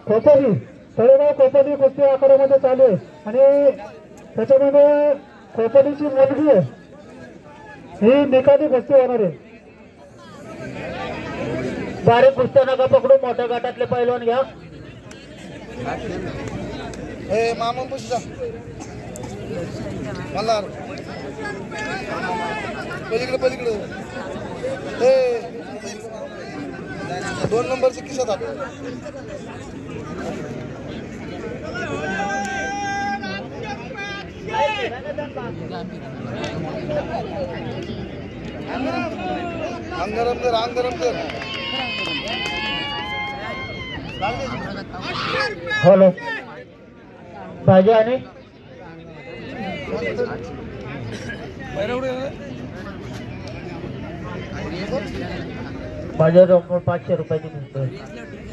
खोपोली तळेगाव खोपोली कुस्ती आखाड्यामध्ये चालू आहे आणि त्याच्यामध्ये खोपोलीची मुलगी आहे ही निकाली कुस्ती होणार आहे। बारीक कुस्त्या नका पकडू, मोठ्या गटातले पैलवान घ्या। मामा पुष्पा मला पलीकडे पलीकडे 2 नंबरचे किशात आप अंगरम कर हॅलो भाजी आणि बाजार 500 रुपयाची मिळते।